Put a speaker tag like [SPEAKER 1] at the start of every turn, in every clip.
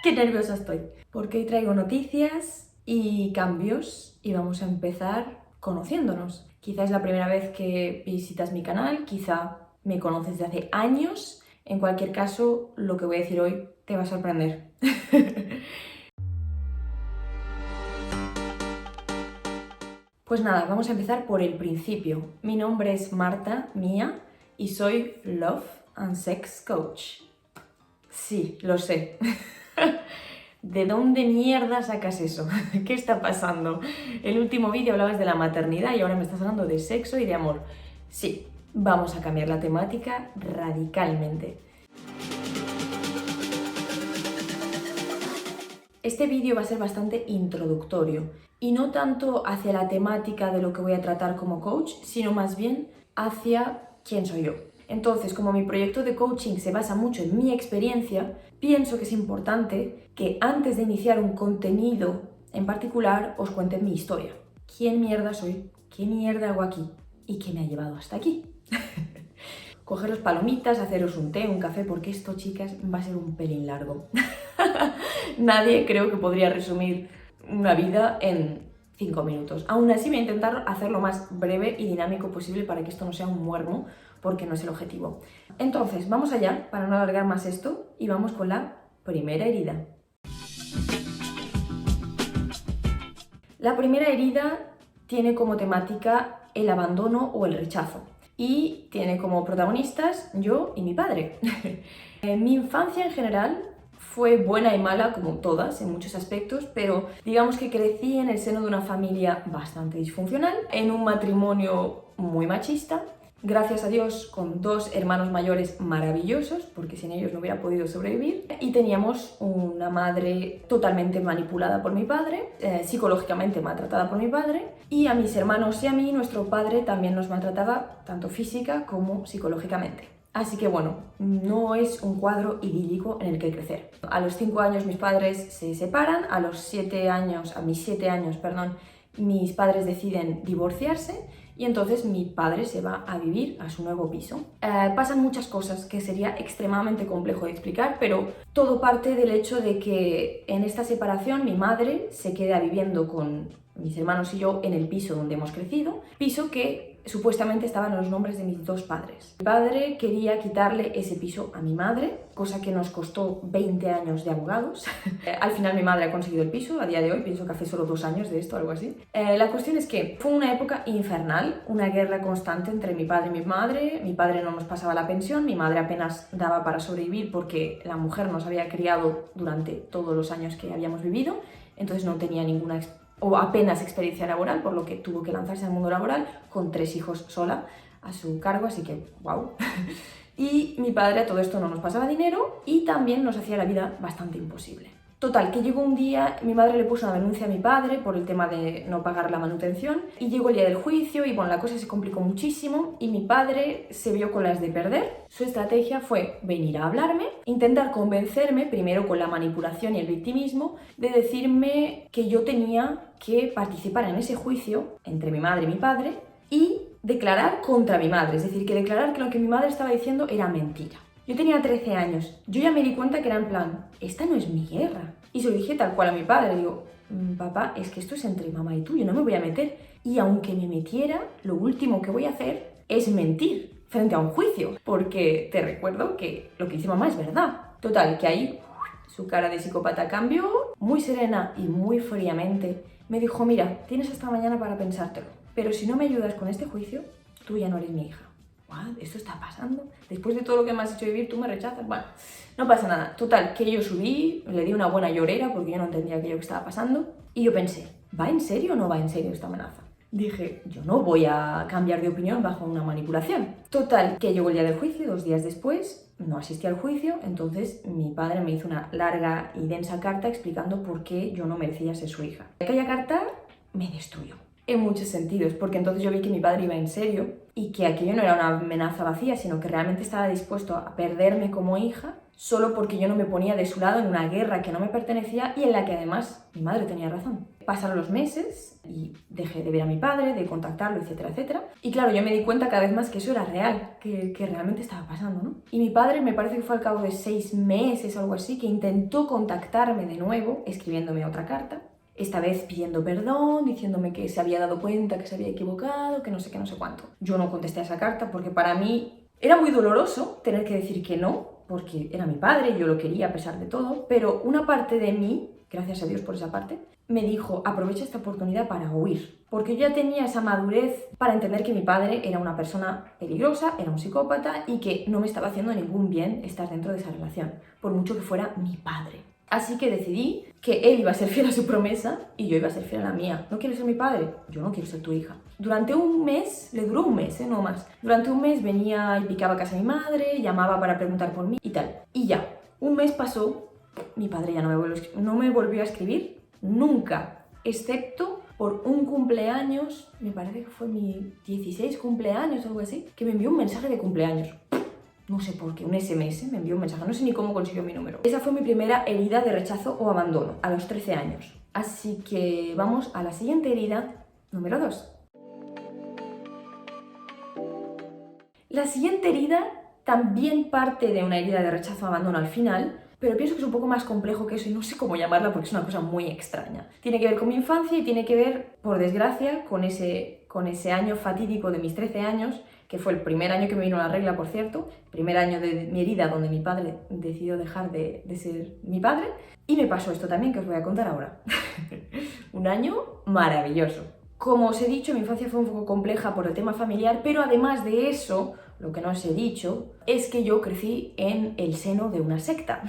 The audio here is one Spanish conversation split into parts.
[SPEAKER 1] Qué nerviosa estoy, porque hoy traigo noticias y cambios y vamos a empezar conociéndonos. Quizá es la primera vez que visitas mi canal, quizá me conoces de hace años. En cualquier caso, lo que voy a decir hoy te va a sorprender. Pues nada, vamos a empezar por el principio. Mi nombre es Marta Mía y soy Love and Sex Coach. Sí, lo sé. ¿De dónde mierda sacas eso? ¿Qué está pasando? El último vídeo hablabas de la maternidad y ahora me estás hablando de sexo y de amor. Sí, vamos a cambiar la temática radicalmente. Este vídeo va a ser bastante introductorio y no tanto hacia la temática de lo que voy a tratar como coach, sino más bien hacia quién soy yo. Entonces, como mi proyecto de coaching se basa mucho en mi experiencia, pienso que es importante que antes de iniciar un contenido en particular os cuente mi historia. ¿Quién mierda soy? ¿Qué mierda hago aquí? ¿Y qué me ha llevado hasta aquí? Cogeros palomitas, haceros un té, un café, porque esto, chicas, va a ser un pelín largo. Nadie creo que podría resumir una vida en 5 minutos. Aún así voy a intentar hacerlo lo más breve y dinámico posible para que esto no sea un muermo, porque no es el objetivo. Entonces, vamos allá, para no alargar más esto, y vamos con la primera herida. La primera herida tiene como temática el abandono o el rechazo. Y tiene como protagonistas yo y mi padre. Mi infancia en general fue buena y mala, como todas, en muchos aspectos, pero digamos que crecí en el seno de una familia bastante disfuncional, en un matrimonio muy machista, gracias a Dios con 2 hermanos mayores maravillosos, porque sin ellos no hubiera podido sobrevivir, y teníamos una madre totalmente manipulada por mi padre, psicológicamente maltratada por mi padre, y a mis hermanos y a mí nuestro padre también nos maltrataba tanto física como psicológicamente. Así que bueno, no es un cuadro idílico en el que crecer. A los 5 años mis padres se separan, a mis 7 años, mis padres deciden divorciarse y entonces mi padre se va a vivir a su nuevo piso. Pasan muchas cosas que sería extremadamente complejo de explicar, pero todo parte del hecho de que en esta separación mi madre se queda viviendo con mis hermanos y yo en el piso donde hemos crecido, piso que supuestamente estaban en los nombres de mis 2 padres. Mi padre quería quitarle ese piso a mi madre, cosa que nos costó 20 años de abogados. Al final mi madre ha conseguido el piso, a día de hoy, pienso que hace solo 2 años de esto, algo así. La cuestión es que fue una época infernal, una guerra constante entre mi padre y mi padre no nos pasaba la pensión, mi madre apenas daba para sobrevivir porque la mujer nos había criado durante todos los años que habíamos vivido, entonces no tenía ninguna o apenas experiencia laboral, por lo que tuvo que lanzarse al mundo laboral con 3 hijos sola a su cargo, así que wow. Y mi padre a todo esto no nos pasaba dinero y también nos hacía la vida bastante imposible. Total, que llegó un día, mi madre le puso una denuncia a mi padre por el tema de no pagar la manutención y llegó el día del juicio y bueno, la cosa se complicó muchísimo y mi padre se vio con las de perder. Su estrategia fue venir a hablarme, intentar convencerme, primero con la manipulación y el victimismo, de decirme que yo tenía que participar en ese juicio entre mi madre y mi padre y declarar contra mi madre, es decir, que declarar que lo que mi madre estaba diciendo era mentira. Yo tenía 13 años, yo ya me di cuenta que era en plan, esta no es mi guerra. Y se lo dije tal cual a mi padre, digo, papá, es que esto es entre mamá y tú, yo no me voy a meter. Y aunque me metiera, lo último que voy a hacer es mentir frente a un juicio, porque te recuerdo que lo que dice mamá es verdad. Total, que ahí su cara de psicópata cambió, muy serena y muy fríamente. Me dijo, mira, tienes hasta mañana para pensártelo, pero si no me ayudas con este juicio, tú ya no eres mi hija. ¿What? ¿Esto está pasando? Después de todo lo que me has hecho vivir, ¿tú me rechazas? Bueno, no pasa nada. Total, que yo subí, le di una buena llorera porque yo no entendía aquello que estaba pasando. Y yo pensé, ¿va en serio o no va en serio esta amenaza? Dije, yo no voy a cambiar de opinión bajo una manipulación. Total, que llegó el día del juicio, 2 días después, no asistí al juicio, entonces mi padre me hizo una larga y densa carta explicando por qué yo no merecía ser su hija. Aquella carta me destruyó. En muchos sentidos, porque entonces yo vi que mi padre iba en serio y que aquello no era una amenaza vacía, sino que realmente estaba dispuesto a perderme como hija solo porque yo no me ponía de su lado en una guerra que no me pertenecía y en la que además mi madre tenía razón. Pasaron los meses y dejé de ver a mi padre, de contactarlo, etcétera, etcétera. Y claro, yo me di cuenta cada vez más que eso era real, que realmente estaba pasando, ¿no? Y mi padre, me parece que fue al cabo de 6 meses o algo así, que intentó contactarme de nuevo, escribiéndome otra carta. Esta vez pidiendo perdón, diciéndome que se había dado cuenta, que se había equivocado, que no sé qué, no sé cuánto. Yo no contesté a esa carta porque para mí era muy doloroso tener que decir que no, porque era mi padre, yo lo quería a pesar de todo, pero una parte de mí, gracias a Dios por esa parte, me dijo, aprovecha esta oportunidad para huir. Porque yo ya tenía esa madurez para entender que mi padre era una persona peligrosa, era un psicópata y que no me estaba haciendo ningún bien estar dentro de esa relación, por mucho que fuera mi padre. Así que decidí que él iba a ser fiel a su promesa y yo iba a ser fiel a la mía. ¿No quieres ser mi padre? Yo no quiero ser tu hija. Durante un mes, le duró un mes, no más. Durante un mes venía y picaba a casa de mi madre, llamaba para preguntar por mí y tal. Y ya, un mes pasó, mi padre ya no me volvió a escribir, nunca, excepto por un cumpleaños, me parece que fue mi 16 cumpleaños o algo así, que me envió un mensaje de cumpleaños. No sé por qué, un SMS, me envió un mensaje, no sé ni cómo consiguió mi número. Esa fue mi primera herida de rechazo o abandono, a los 13 años. Así que vamos a la siguiente herida, número 2. La siguiente herida también parte de una herida de rechazo o abandono al final, pero pienso que es un poco más complejo que eso y no sé cómo llamarla porque es una cosa muy extraña. Tiene que ver con mi infancia y tiene que ver, por desgracia, con ese año fatídico de mis 13 años, que fue el primer año que me vino la regla, por cierto, primer año de mi herida donde mi padre decidió dejar de ser mi padre, y me pasó esto también que os voy a contar ahora. Un año maravilloso. Como os he dicho, mi infancia fue un poco compleja por el tema familiar, pero además de eso, lo que no os he dicho, es que yo crecí en el seno de una secta.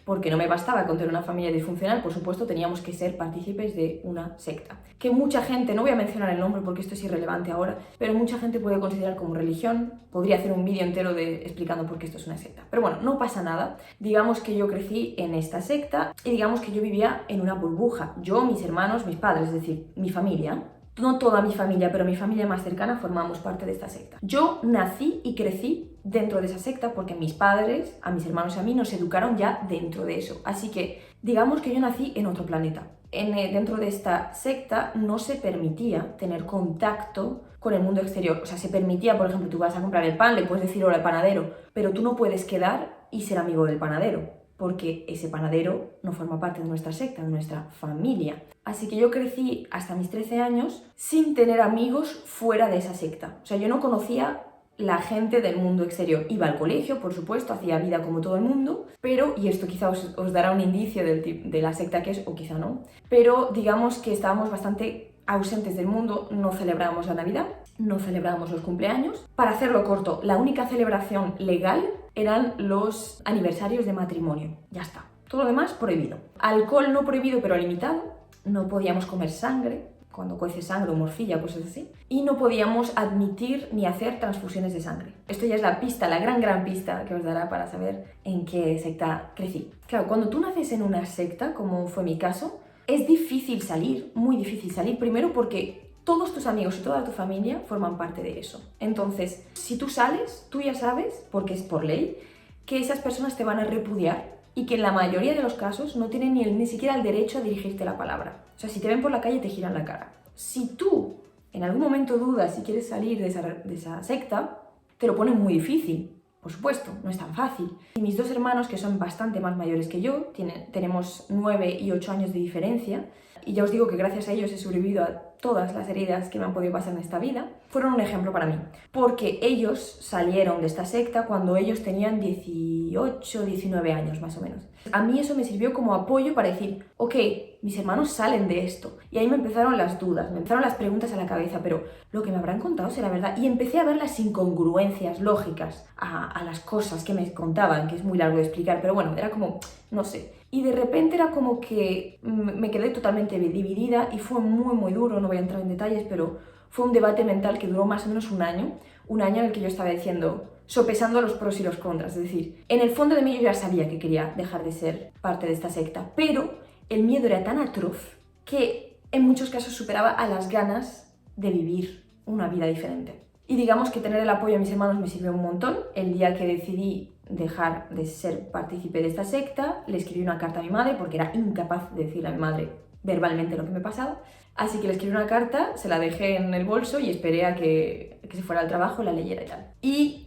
[SPEAKER 1] Porque no me bastaba con tener una familia disfuncional, por supuesto teníamos que ser partícipes de una secta. Que mucha gente, no voy a mencionar el nombre porque esto es irrelevante ahora, pero mucha gente puede considerar como religión. Podría hacer un vídeo entero explicando por qué esto es una secta. Pero bueno, no pasa nada. Digamos que yo crecí en esta secta y digamos que yo vivía en una burbuja. Yo, mis hermanos, mis padres, es decir, mi familia. No toda mi familia, pero mi familia más cercana formamos parte de esta secta. Yo nací y crecí dentro de esa secta porque mis padres, a mis hermanos y a mí nos educaron ya dentro de eso. Así que digamos que yo nací en otro planeta. Dentro de esta secta no se permitía tener contacto con el mundo exterior. O sea, se permitía, por ejemplo, tú vas a comprar el pan, le puedes decir hola al panadero, pero tú no puedes quedar y ser amigo del panadero, porque ese panadero no forma parte de nuestra secta, de nuestra familia. Así que yo crecí hasta mis 13 años sin tener amigos fuera de esa secta. O sea, yo no conocía la gente del mundo exterior. Iba al colegio, por supuesto, hacía vida como todo el mundo, pero, y esto quizá os dará un indicio de la secta que es, o quizá no, pero digamos que estábamos bastante ausentes del mundo, no celebrábamos la Navidad, no celebrábamos los cumpleaños. Para hacerlo corto, la única celebración legal eran los aniversarios de matrimonio. Ya está. Todo lo demás prohibido. Alcohol no prohibido, pero limitado. No podíamos comer sangre, cuando cuece sangre o morcilla, pues es así. Y no podíamos admitir ni hacer transfusiones de sangre. Esto ya es la pista, la gran pista que os dará para saber en qué secta crecí. Claro, cuando tú naces en una secta, como fue mi caso, es difícil salir, muy difícil salir, primero porque todos tus amigos y toda tu familia forman parte de eso. Entonces, si tú sales, tú ya sabes, porque es por ley, que esas personas te van a repudiar y que en la mayoría de los casos no tienen ni siquiera el derecho a dirigirte la palabra. O sea, si te ven por la calle te giran la cara. Si tú en algún momento dudas si quieres salir de esa secta, te lo ponen muy difícil. Por supuesto, no es tan fácil. Y mis dos hermanos, que son bastante más mayores que yo, tenemos 9 y 8 años de diferencia, y ya os digo que gracias a ellos he sobrevivido a todas las heridas que me han podido pasar en esta vida, fueron un ejemplo para mí. Porque ellos salieron de esta secta cuando ellos tenían 18, 19 años más o menos. A mí eso me sirvió como apoyo para decir, ok, mis hermanos salen de esto. Y ahí me empezaron las dudas, me empezaron las preguntas a la cabeza, pero lo que me habrán contado será verdad. Y empecé a ver las incongruencias lógicas a las cosas que me contaban, que es muy largo de explicar, pero bueno, era como, no sé. Y de repente era como que me quedé totalmente dividida y fue muy duro, no voy a entrar en detalles, pero fue un debate mental que duró más o menos un año en el que yo estaba diciendo, sopesando los pros y los contras, es decir, en el fondo de mí yo ya sabía que quería dejar de ser parte de esta secta, pero el miedo era tan atroz que en muchos casos superaba a las ganas de vivir una vida diferente. Y digamos que tener el apoyo de mis hermanos me sirvió un montón. El día que decidí dejar de ser partícipe de esta secta, le escribí una carta a mi madre porque era incapaz de decirle a mi madre verbalmente lo que me pasaba. Así que le escribí una carta, se la dejé en el bolso y esperé a que se fuera al trabajo, la leyera y tal. Y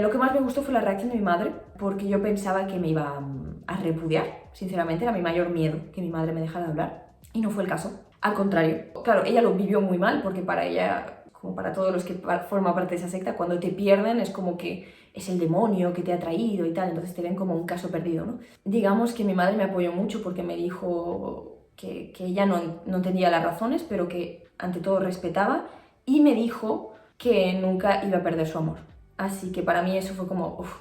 [SPEAKER 1] lo que más me gustó fue la reacción de mi madre, porque yo pensaba que me iba a repudiar, sinceramente, era mi mayor miedo, que mi madre me dejara de hablar, y no fue el caso. Al contrario, claro, ella lo vivió muy mal, porque para ella, como para todos los que forman parte de esa secta, cuando te pierden es como que es el demonio que te ha traído y tal, entonces te ven como un caso perdido, ¿no? Digamos que mi madre me apoyó mucho porque me dijo que ella no entendía las razones, pero que ante todo respetaba, y me dijo que nunca iba a perder su amor. Así que para mí eso fue como, uff,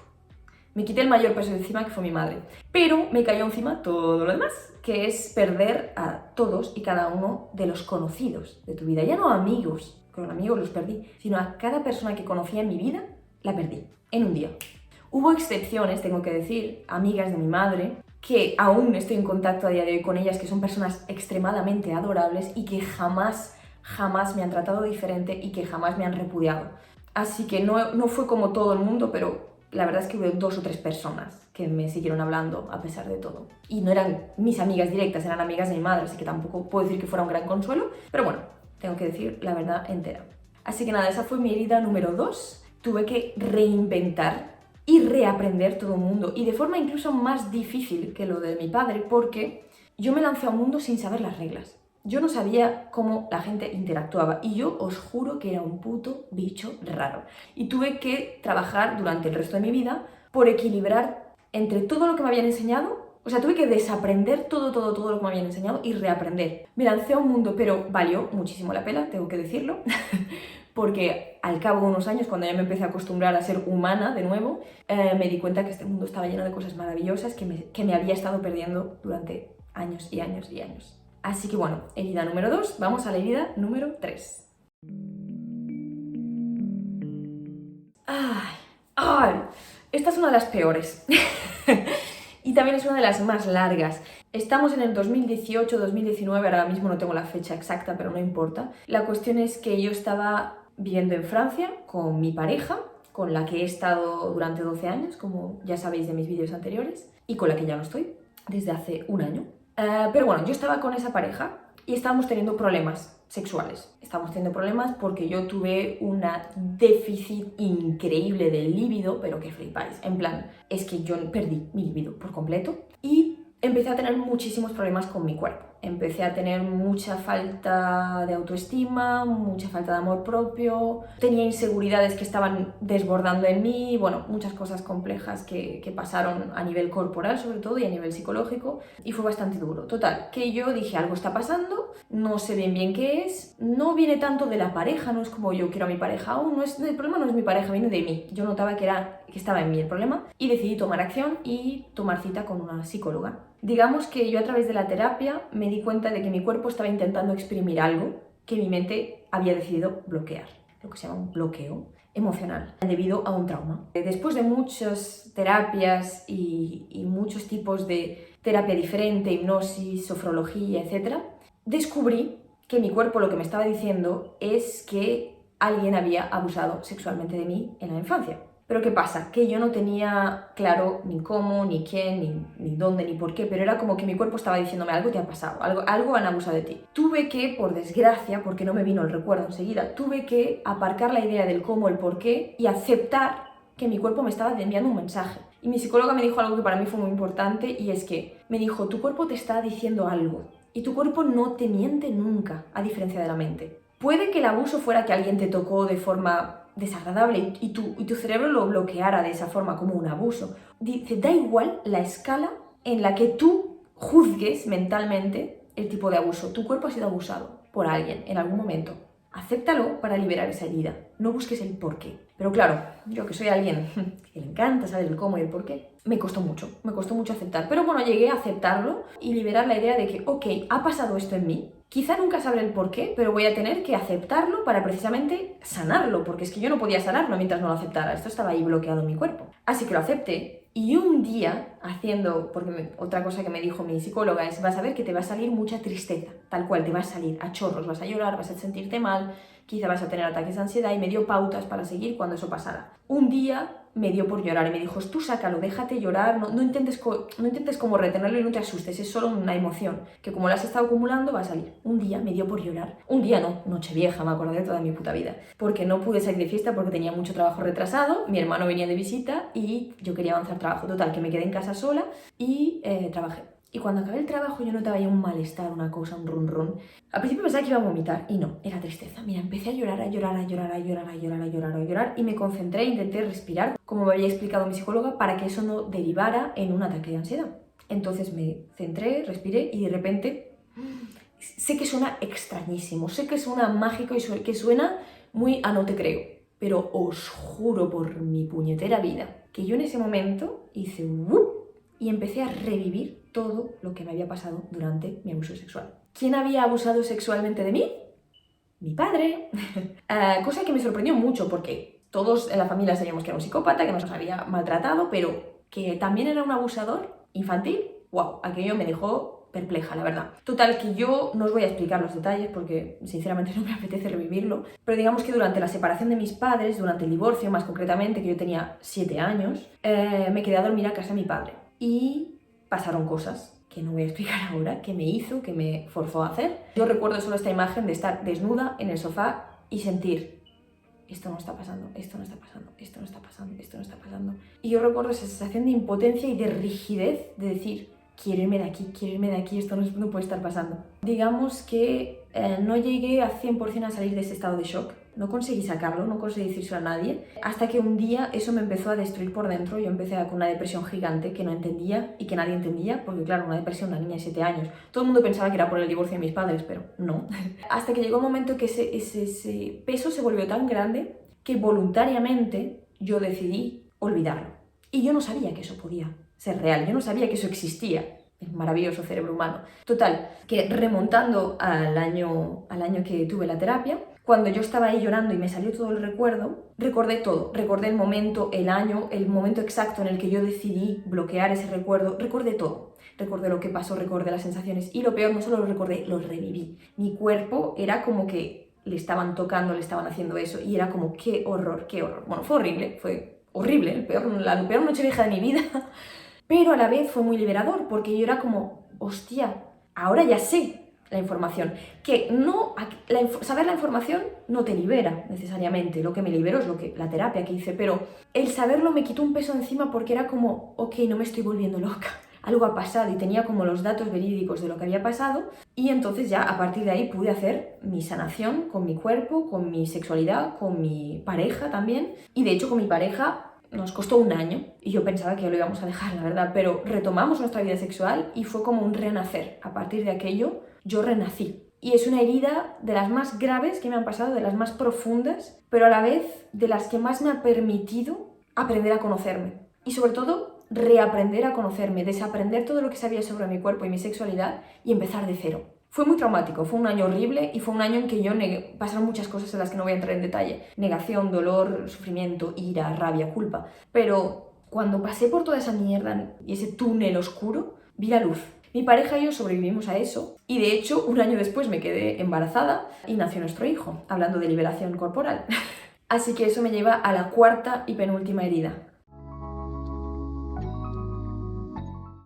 [SPEAKER 1] me quité el mayor peso de encima, que fue mi madre. Pero me cayó encima todo lo demás, que es perder a todos y cada uno de los conocidos de tu vida. Ya no amigos, con amigos los perdí, sino a cada persona que conocía en mi vida, la perdí, en un día. Hubo excepciones, tengo que decir, amigas de mi madre, que aún estoy en contacto a día de hoy con ellas, que son personas extremadamente adorables y que jamás me han tratado diferente y que jamás me han repudiado. Así que no fue como todo el mundo, pero la verdad es que hubo 2 o 3 personas que me siguieron hablando a pesar de todo. Y no eran mis amigas directas, eran amigas de mi madre, así que tampoco puedo decir que fuera un gran consuelo, pero bueno, tengo que decir la verdad entera. Así que nada, esa fue mi herida número 2. Tuve que reinventar y reaprender todo un mundo, y de forma incluso más difícil que lo de mi padre, porque yo me lancé a un mundo sin saber las reglas. Yo no sabía cómo la gente interactuaba y yo os juro que era un puto bicho raro. Y tuve que trabajar durante el resto de mi vida por equilibrar entre todo lo que me habían enseñado. O sea, tuve que desaprender todo lo que me habían enseñado y reaprender. Me lancé a un mundo, pero valió muchísimo la pena, tengo que decirlo. Porque al cabo de unos años, cuando ya me empecé a acostumbrar a ser humana de nuevo, me di cuenta que este mundo estaba lleno de cosas maravillosas que me había estado perdiendo durante años y años y años. Así que bueno, herida número 2, vamos a la herida número 3. ¡Ay! Esta es una de las peores. Y también es una de las más largas. Estamos en el 2018-2019, ahora mismo no tengo la fecha exacta, pero no importa. La cuestión es que yo estaba viviendo en Francia con mi pareja, con la que he estado durante 12 años, como ya sabéis de mis vídeos anteriores, y con la que ya no estoy, desde hace un año. Pero bueno, yo estaba con esa pareja y estábamos teniendo problemas sexuales. Estábamos teniendo problemas porque yo tuve un déficit increíble de libido, pero que flipáis. En plan, es que yo perdí mi libido por completo y empecé a tener muchísimos problemas con mi cuerpo. Empecé a tener mucha falta de autoestima, mucha falta de amor propio, tenía inseguridades que estaban desbordando en mí, bueno, muchas cosas complejas que pasaron a nivel corporal sobre todo y a nivel psicológico, y fue bastante duro. Total, que yo dije, algo está pasando, no sé bien qué es, no viene tanto de la pareja, no es como yo quiero a mi pareja aún, el problema no es mi pareja, viene de mí. Yo notaba que estaba en mí el problema y decidí tomar acción y tomar cita con una psicóloga. Digamos que yo a través de la terapia me di cuenta de que mi cuerpo estaba intentando exprimir algo que mi mente había decidido bloquear, lo que se llama un bloqueo emocional debido a un trauma. Después de muchas terapias y muchos tipos de terapia diferente, hipnosis, sofrología, etc., descubrí que mi cuerpo lo que me estaba diciendo es que alguien había abusado sexualmente de mí en la infancia. Pero ¿qué pasa? Que yo no tenía claro ni cómo, ni quién, ni dónde, ni por qué, pero era como que mi cuerpo estaba diciéndome algo te ha pasado, algo han abusado de ti. Tuve que, por desgracia, porque no me vino el recuerdo enseguida, tuve que aparcar la idea del cómo, el por qué y aceptar que mi cuerpo me estaba enviando un mensaje. Y mi psicóloga me dijo algo que para mí fue muy importante y es que me dijo, tu cuerpo te está diciendo algo y tu cuerpo no te miente nunca, a diferencia de la mente. Puede que el abuso fuera que alguien te tocó de forma desagradable y tu cerebro lo bloqueara de esa forma como un abuso. Dice, da igual la escala en la que tú juzgues mentalmente el tipo de abuso. Tu cuerpo ha sido abusado por alguien en algún momento. Acéptalo para liberar esa herida. No busques el porqué. Pero claro, yo que soy alguien que le encanta saber el cómo y el porqué, me costó mucho aceptar. Pero bueno, llegué a aceptarlo y liberar la idea de que, ok, ha pasado esto en mí. Quizá nunca sabré el porqué, pero voy a tener que aceptarlo para precisamente sanarlo, porque es que yo no podía sanarlo mientras no lo aceptara. Esto estaba ahí bloqueado en mi cuerpo. Así que lo acepté. Y un día, otra cosa que me dijo mi psicóloga es, vas a ver que te va a salir mucha tristeza, tal cual, te va a salir a chorros, vas a llorar, vas a sentirte mal, quizá vas a tener ataques de ansiedad y me dio pautas para seguir cuando eso pasara. Un día me dio por llorar y me dijo, tú sácalo, déjate llorar, no intentes como retenerlo y no te asustes, es solo una emoción, que como la has estado acumulando va a salir. Un día me dio por llorar, un día no, Nochevieja, me acordé de toda mi puta vida, porque no pude salir de fiesta porque tenía mucho trabajo retrasado, mi hermano venía de visita y yo quería avanzar trabajo, total, que me quedé en casa sola y trabajé. Y cuando acabé el trabajo yo notaba ya un malestar, una cosa, un run run. Al principio pensaba que iba a vomitar y no, era tristeza. Mira, empecé a llorar y me concentré, intenté respirar, como me había explicado mi psicóloga, para que eso no derivara en un ataque de ansiedad. Entonces me centré, respiré y de repente, sé que suena extrañísimo, sé que suena mágico y que suena muy a no te creo, pero os juro por mi puñetera vida que yo en ese momento hice y empecé a revivir todo lo que me había pasado durante mi abuso sexual. ¿Quién había abusado sexualmente de mí? Mi padre. Cosa que me sorprendió mucho porque todos en la familia sabíamos que era un psicópata, que nos había maltratado, pero que también era un abusador infantil. ¡Wow! Aquello me dejó perpleja, la verdad. Total, que yo no os voy a explicar los detalles porque sinceramente no me apetece revivirlo, pero digamos que durante la separación de mis padres, durante el divorcio más concretamente, que yo tenía 7 años, me quedé a dormir a casa de mi padre. Y pasaron cosas que no voy a explicar ahora, que me hizo, que me forzó a hacer. Yo recuerdo solo esta imagen de estar desnuda en el sofá y sentir, esto no está pasando, esto no está pasando, esto no está pasando, esto no está pasando. Y yo recuerdo esa sensación de impotencia y de rigidez de decir, quiero irme de aquí, esto no puede estar pasando. Digamos que no llegué a 100% a salir de ese estado de shock. No conseguí sacarlo, no conseguí decírselo a nadie, hasta que un día eso me empezó a destruir por dentro. Yo empecé con una depresión gigante que no entendía y que nadie entendía, porque claro, una depresión, una niña de 7 años. Todo el mundo pensaba que era por el divorcio de mis padres, pero no. Hasta que llegó un momento que ese peso se volvió tan grande que voluntariamente yo decidí olvidarlo. Y yo no sabía que eso podía ser real, yo no sabía que eso existía. El maravilloso cerebro humano. Total, que remontando al año que tuve la terapia, cuando yo estaba ahí llorando y me salió todo el recuerdo, recordé todo. Recordé el momento, el año, el momento exacto en el que yo decidí bloquear ese recuerdo. Recordé todo. Recordé lo que pasó, recordé las sensaciones y lo peor, no solo lo recordé, lo reviví. Mi cuerpo era como que le estaban tocando, le estaban haciendo eso y era como qué horror, qué horror. Bueno, fue horrible, la peor Nochevieja de mi vida. Pero a la vez fue muy liberador, porque yo era como, hostia, ahora ya sé la información. Que no, saber la información no te libera necesariamente, lo que me liberó es la terapia que hice, pero el saberlo me quitó un peso encima porque era como, ok, no me estoy volviendo loca. Algo ha pasado y tenía como los datos verídicos de lo que había pasado y entonces ya a partir de ahí pude hacer mi sanación con mi cuerpo, con mi sexualidad, con mi pareja también. Y de hecho con mi pareja nos costó un año y yo pensaba que lo íbamos a dejar, la verdad, pero retomamos nuestra vida sexual y fue como un renacer. A partir de aquello, yo renací. Y es una herida de las más graves que me han pasado, de las más profundas, pero a la vez de las que más me ha permitido aprender a conocerme. Y sobre todo, reaprender a conocerme, desaprender todo lo que sabía sobre mi cuerpo y mi sexualidad y empezar de cero. Fue muy traumático, fue un año horrible y fue un año en que yo pasaron muchas cosas en las que no voy a entrar en detalle. Negación, dolor, sufrimiento, ira, rabia, culpa. Pero cuando pasé por toda esa mierda y ese túnel oscuro, vi la luz. Mi pareja y yo sobrevivimos a eso y de hecho un año después me quedé embarazada y nació nuestro hijo, hablando de liberación corporal. Así que eso me lleva a la cuarta y penúltima herida.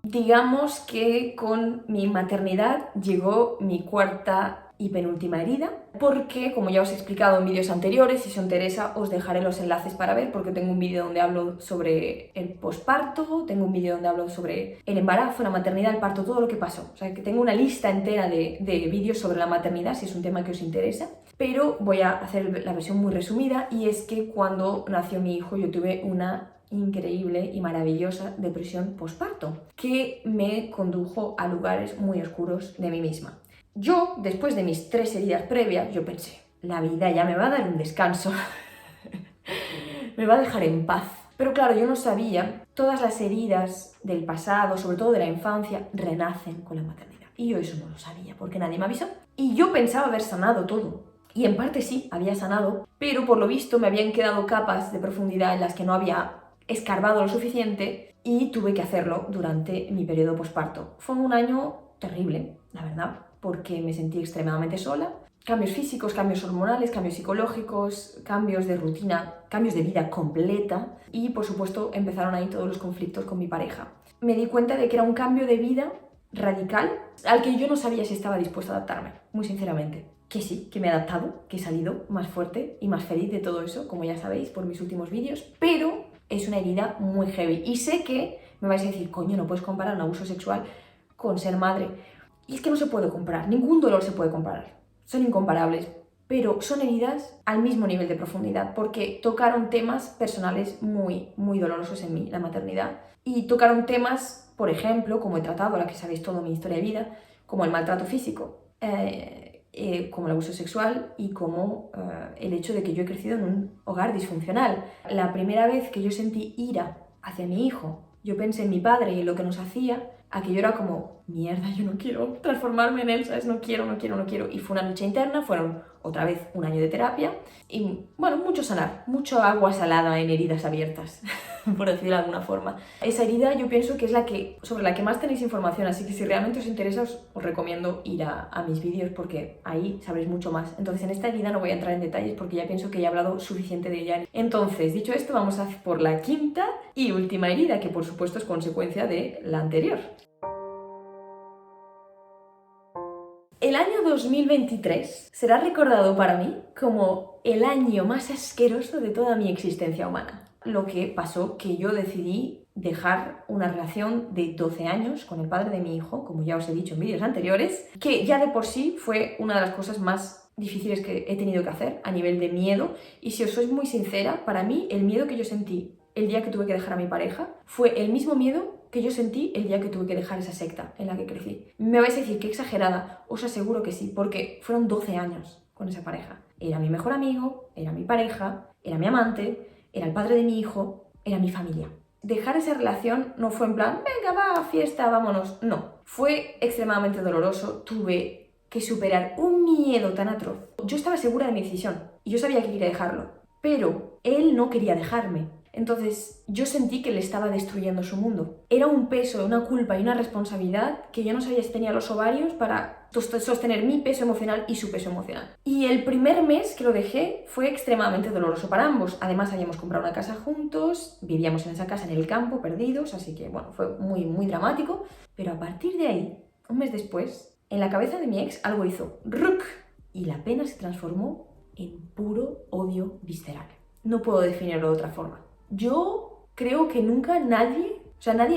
[SPEAKER 1] Digamos que con mi maternidad llegó mi cuarta y penúltima herida, porque como ya os he explicado en vídeos anteriores, si os interesa os dejaré los enlaces para ver, porque tengo un vídeo donde hablo sobre el posparto, tengo un vídeo donde hablo sobre el embarazo, la maternidad, el parto, todo lo que pasó. O sea, que tengo una lista entera de vídeos sobre la maternidad, si es un tema que os interesa, pero voy a hacer la versión muy resumida, y es que cuando nació mi hijo yo tuve una increíble y maravillosa depresión posparto que me condujo a lugares muy oscuros de mí misma. Yo, después de mis 3 heridas previas, yo pensé, la vida ya me va a dar un descanso, me va a dejar en paz. Pero claro, yo no sabía, todas las heridas del pasado, sobre todo de la infancia, renacen con la maternidad. Y yo eso no lo sabía porque nadie me avisó. Y yo pensaba haber sanado todo. Y en parte sí, había sanado, pero por lo visto me habían quedado capas de profundidad en las que no había escarbado lo suficiente y tuve que hacerlo durante mi periodo posparto. Fue un año terrible, la verdad. porque me sentí extremadamente sola. Cambios físicos, cambios hormonales, cambios psicológicos, cambios de rutina, cambios de vida completa y, por supuesto, empezaron ahí todos los conflictos con mi pareja. Me di cuenta de que era un cambio de vida radical al que yo no sabía si estaba dispuesta a adaptarme, muy sinceramente. Que sí, que me he adaptado, que he salido más fuerte y más feliz de todo eso, como ya sabéis por mis últimos vídeos, pero es una herida muy heavy y sé que me vais a decir, coño, no puedes comparar un abuso sexual con ser madre. Y es que no se puede comparar, ningún dolor se puede comparar. Son incomparables, pero son heridas al mismo nivel de profundidad porque tocaron temas personales muy, muy dolorosos en mí, la maternidad. Y tocaron temas, por ejemplo, como he tratado, ahora que sabéis toda mi historia de vida, como el maltrato físico, como el abuso sexual y como el hecho de que yo he crecido en un hogar disfuncional. La primera vez que yo sentí ira hacia mi hijo, yo pensé en mi padre y en lo que nos hacía, aquello era como, mierda, yo no quiero transformarme en él, ¿sabes? No quiero. Y fue una lucha interna, fueron otra vez un año de terapia y, bueno, mucho sanar, mucho agua salada en heridas abiertas, por decirlo de alguna forma. Esa herida yo pienso que es sobre la que más tenéis información, así que si realmente os interesa os recomiendo ir a mis vídeos porque ahí sabréis mucho más. Entonces en esta herida no voy a entrar en detalles porque ya pienso que ya he hablado suficiente de ella. Entonces, dicho esto, vamos a por la quinta y última herida, que por supuesto es consecuencia de la anterior. El año 2023 será recordado para mí como el año más asqueroso de toda mi existencia humana. Lo que pasó que yo decidí dejar una relación de 12 años con el padre de mi hijo, como ya os he dicho en vídeos anteriores, que ya de por sí fue una de las cosas más difíciles que he tenido que hacer a nivel de miedo. Y si os soy muy sincera, para mí el miedo que yo sentí el día que tuve que dejar a mi pareja fue el mismo miedo que yo sentí el día que tuve que dejar esa secta en la que crecí. Me vais a decir que exagerada, os aseguro que sí, porque fueron 12 años con esa pareja. Era mi mejor amigo, era mi pareja, era mi amante, era el padre de mi hijo, era mi familia. Dejar esa relación no fue en plan, venga, va, fiesta, vámonos. No, fue extremadamente doloroso. Tuve que superar un miedo tan atroz. Yo estaba segura de mi decisión y yo sabía que quería dejarlo, pero él no quería dejarme. Entonces yo sentí que le estaba destruyendo su mundo. Era un peso, una culpa y una responsabilidad que yo no sabía si tenía los ovarios para sostener mi peso emocional y su peso emocional. Y el primer mes que lo dejé fue extremadamente doloroso para ambos. Además habíamos comprado una casa juntos, vivíamos en esa casa en el campo, perdidos, así que bueno, fue muy, muy dramático. Pero a partir de ahí, un mes después, en la cabeza de mi ex algo hizo ¡ruc! Y la pena se transformó en puro odio visceral. No puedo definirlo de otra forma. Yo creo que nunca nadie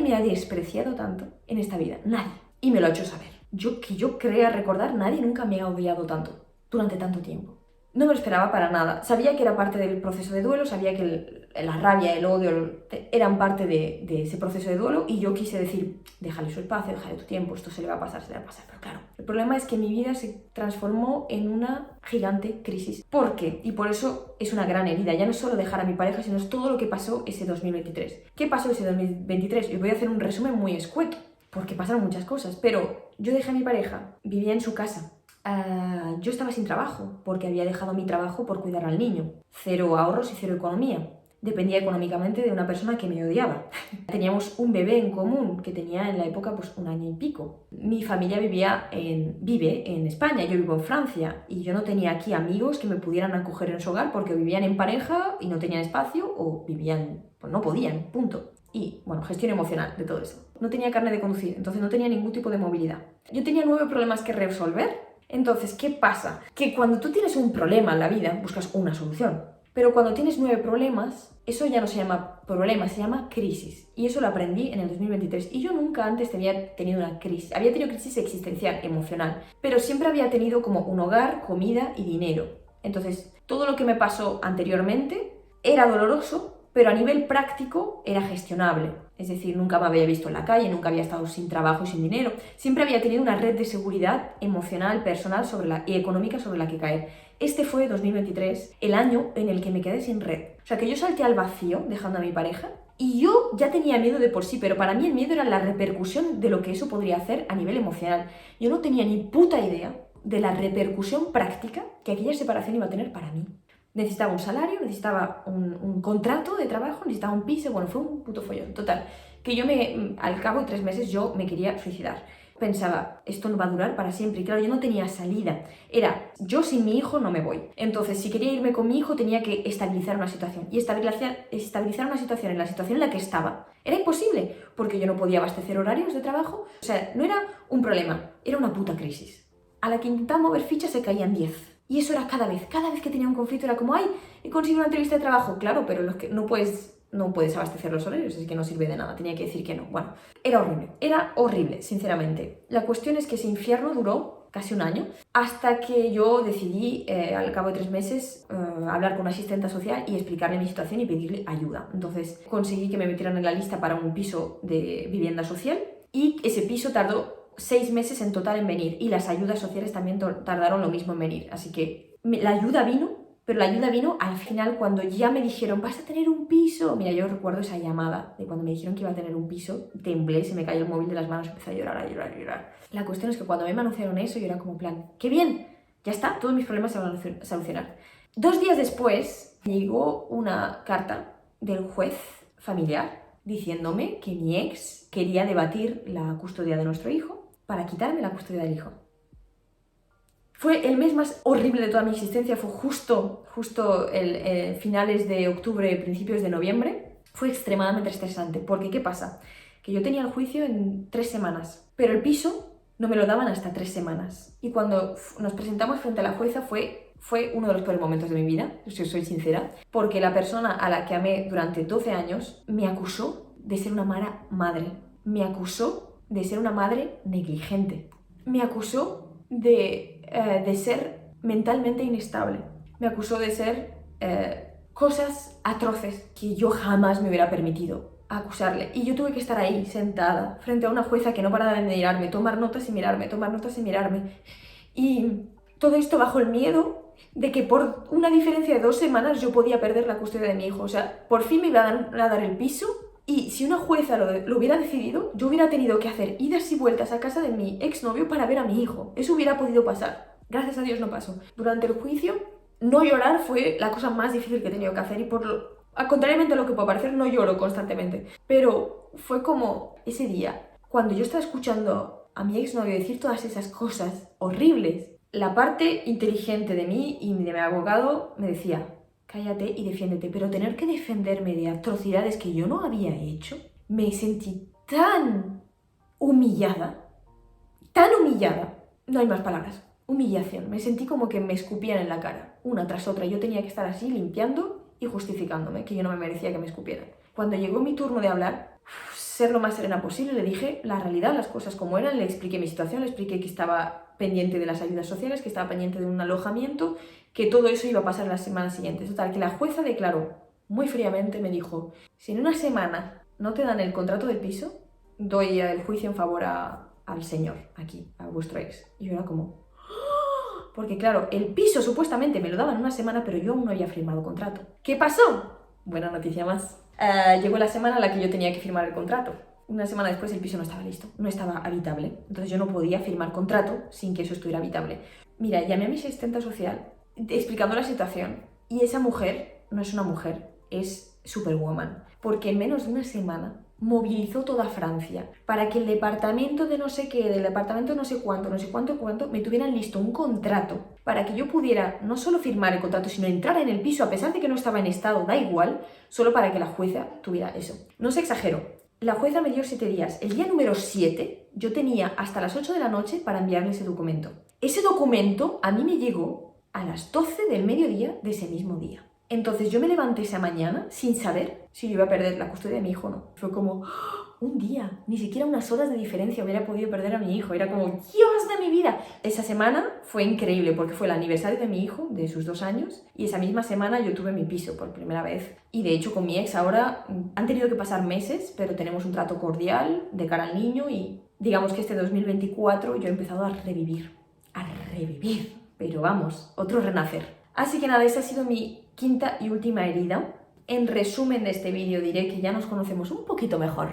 [SPEAKER 1] me ha despreciado tanto en esta vida. Nadie. Y me lo ha hecho saber. Que yo crea recordar, nadie nunca me ha odiado tanto durante tanto tiempo. No me lo esperaba para nada. Sabía que era parte del proceso de duelo, sabía que la rabia, el odio eran parte de ese proceso de duelo y yo quise decir, déjale su espacio, déjale tu tiempo, esto se le va a pasar. Pero claro, el problema es que mi vida se transformó en una gigante crisis. ¿Por qué? Y por eso es una gran herida. Ya no es solo dejar a mi pareja, sino es todo lo que pasó ese 2023. ¿Qué pasó ese 2023? Y voy a hacer un resumen muy escueto, porque pasaron muchas cosas. Pero yo dejé a mi pareja, vivía en su casa. Yo estaba sin trabajo, porque había dejado mi trabajo por cuidar al niño. Cero ahorros y cero economía. Dependía económicamente de una persona que me odiaba. Teníamos un bebé en común que tenía en la época pues 1 año y pico. Mi familia vive en España, yo vivo en Francia y yo no tenía aquí amigos que me pudieran acoger en su hogar porque vivían en pareja y no tenían espacio o pues no podían, punto. Y, bueno, gestión emocional de todo eso. No tenía carnet de conducir, entonces no tenía ningún tipo de movilidad. Yo tenía 9 problemas que resolver. Entonces, ¿qué pasa? Que cuando tú tienes un problema en la vida, buscas una solución. Pero cuando tienes 9 problemas, eso ya no se llama problema, se llama crisis. Y eso lo aprendí en el 2023. Y yo nunca antes había tenido una crisis. Había tenido crisis existencial, emocional. Pero siempre había tenido como un hogar, comida y dinero. Entonces, todo lo que me pasó anteriormente era doloroso, pero a nivel práctico era gestionable. Es decir, nunca me había visto en la calle, nunca había estado sin trabajo y sin dinero. Siempre había tenido una red de seguridad emocional, personal y económica sobre la que caer. Este fue 2023, el año en el que me quedé sin red. O sea, que yo salté al vacío dejando a mi pareja y yo ya tenía miedo de por sí, pero para mí el miedo era la repercusión de lo que eso podría hacer a nivel emocional. Yo no tenía ni puta idea de la repercusión práctica que aquella separación iba a tener para mí. Necesitaba un salario, necesitaba un contrato de trabajo, necesitaba un piso, bueno, fue un puto follón. Total, que al cabo de 3 meses yo me quería suicidar. Pensaba, esto no va a durar para siempre. Y claro, yo no tenía salida. Era, yo sin mi hijo no me voy. Entonces, si quería irme con mi hijo, tenía que estabilizar una situación. Y estabilizar una situación en la situación en la que estaba era imposible, porque yo no podía abastecer horarios de trabajo. O sea, no era un problema, era una puta crisis. A la que intentaba mover fichas se caían 10. Y eso era cada vez que tenía un conflicto era como, ay, he conseguido una entrevista de trabajo. Claro, pero los que no puedes abastecer los horarios, así que no sirve de nada, tenía que decir que no. Bueno, era horrible, sinceramente. La cuestión es que ese infierno duró casi un año, hasta que yo decidí, al cabo de 3 meses, hablar con una asistente social y explicarle mi situación y pedirle ayuda. Entonces conseguí que me metieran en la lista para un piso de vivienda social y ese piso tardó 6 meses en total en venir y las ayudas sociales también tardaron lo mismo en venir. Así que la ayuda vino, pero la ayuda vino al final cuando ya me dijeron, vas a tener un piso. Mira, yo recuerdo esa llamada de cuando me dijeron que iba a tener un piso, temblé, se me cayó el móvil de las manos, empecé a llorar. La cuestión es que cuando me anunciaron eso, yo era como plan, ¡qué bien! Ya está, todos mis problemas se van a solucionar. 2 días después llegó una carta del juez familiar diciéndome que mi ex quería debatir la custodia de nuestro hijo para quitarme la custodia del hijo. Fue el mes más horrible de toda mi existencia, fue justo finales de octubre, principios de noviembre. Fue extremadamente estresante, porque ¿qué pasa? Que yo tenía el juicio en 3 semanas, pero el piso no me lo daban hasta 3 semanas. Y cuando nos presentamos frente a la jueza fue uno de los peores momentos de mi vida, si os soy sincera, porque la persona a la que amé durante 12 años me acusó de ser una mala madre, me acusó de ser una madre negligente, me acusó de ser mentalmente inestable, me acusó de ser cosas atroces que yo jamás me hubiera permitido acusarle. Y yo tuve que estar ahí, sentada, frente a una jueza que no paraba de mirarme, tomar notas y mirarme. Y todo esto bajo el miedo de que por una diferencia de 2 semanas yo podía perder la custodia de mi hijo. O sea, por fin me iban a dar el piso y si una jueza lo hubiera decidido, yo hubiera tenido que hacer idas y vueltas a casa de mi exnovio para ver a mi hijo. Eso hubiera podido pasar. Gracias a Dios no pasó. Durante el juicio, no llorar fue la cosa más difícil que he tenido que hacer y contrariamente a lo que puede parecer, no lloro constantemente. Pero fue como ese día, cuando yo estaba escuchando a mi exnovio decir todas esas cosas horribles, la parte inteligente de mí y de mi abogado me decía, cállate y defiéndete, pero tener que defenderme de atrocidades que yo no había hecho, me sentí tan humillada, no hay más palabras, humillación, me sentí como que me escupían en la cara, una tras otra, yo tenía que estar así limpiando y justificándome, que yo no me merecía que me escupieran. Cuando llegó mi turno de hablar, ser lo más serena posible, le dije la realidad, las cosas como eran, le expliqué mi situación, le expliqué que estaba pendiente de las ayudas sociales, que estaba pendiente de un alojamiento, que todo eso iba a pasar las semanas siguientes. Total, que la jueza declaró muy fríamente, me dijo, si en una semana no te dan el contrato del piso, doy el juicio en favor al señor, aquí, a vuestro ex. Y yo era como, ¡oh! Porque claro, el piso supuestamente me lo daban en una semana, pero yo aún no había firmado contrato. ¿Qué pasó? Buena noticia más. Llegó la semana en la que yo tenía que firmar el contrato. Una semana después el piso no estaba listo, no estaba habitable. Entonces yo no podía firmar contrato sin que eso estuviera habitable. Mira, llamé a mi asistente social explicando la situación y esa mujer no es una mujer, es Superwoman. Porque en menos de una semana movilizó toda Francia para que el departamento de no sé qué, del departamento no sé cuánto, me tuvieran listo un contrato para que yo pudiera no solo firmar el contrato, sino entrar en el piso a pesar de que no estaba en estado, da igual, solo para que la jueza tuviera eso. No se exagero, la jueza me dio 7 días. El día número 7 yo tenía hasta las 8 de la noche para enviarle ese documento. Ese documento a mí me llegó a las 12 del mediodía de ese mismo día. Entonces yo me levanté esa mañana sin saber si yo iba a perder la custodia de mi hijo o no. Fue como un día, ni siquiera unas horas de diferencia hubiera podido perder a mi hijo. Era como, Dios de mi vida. Esa semana fue increíble porque fue el aniversario de mi hijo, de sus 2 años, y esa misma semana yo tuve mi piso por primera vez. Y de hecho con mi ex ahora han tenido que pasar meses, pero tenemos un trato cordial de cara al niño y digamos que este 2024 yo he empezado a revivir. Pero vamos, otro renacer. Así que nada, esa ha sido mi 5ª y última herida. En resumen de este vídeo diré que ya nos conocemos un poquito mejor.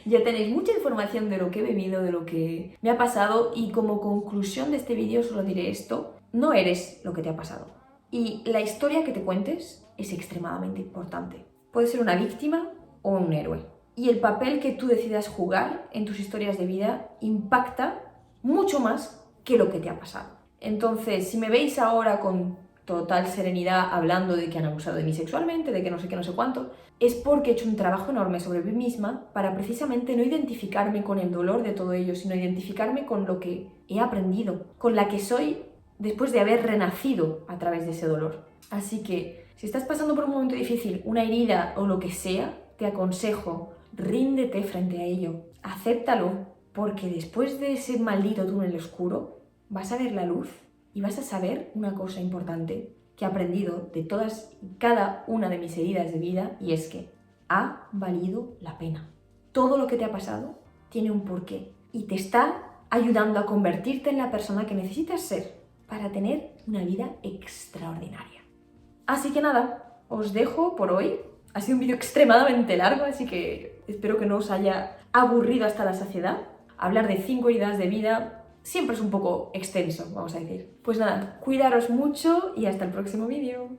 [SPEAKER 1] Ya tenéis mucha información de lo que he vivido, de lo que me ha pasado y como conclusión de este vídeo solo diré esto. No eres lo que te ha pasado. Y la historia que te cuentes es extremadamente importante. Puedes ser una víctima o un héroe. y el papel que tú decidas jugar en tus historias de vida impacta mucho más que lo que te ha pasado. Entonces, si me veis ahora con total serenidad hablando de que han abusado de mí sexualmente, de que no sé qué, no sé cuánto, es porque he hecho un trabajo enorme sobre mí misma para precisamente no identificarme con el dolor de todo ello, sino identificarme con lo que he aprendido, con la que soy después de haber renacido a través de ese dolor. Así que, si estás pasando por un momento difícil, una herida o lo que sea, te aconsejo, ríndete frente a ello, acéptalo, porque después de ese maldito túnel oscuro, vas a ver la luz y vas a saber una cosa importante que he aprendido de todas y cada una de mis heridas de vida, y es que ha valido la pena. Todo lo que te ha pasado tiene un porqué y te está ayudando a convertirte en la persona que necesitas ser para tener una vida extraordinaria. Así que nada, os dejo por hoy. Ha sido un vídeo extremadamente largo, así que espero que no os haya aburrido hasta la saciedad. Hablar de 5 heridas de vida siempre es un poco extenso, vamos a decir. Pues nada, cuidaros mucho y hasta el próximo vídeo.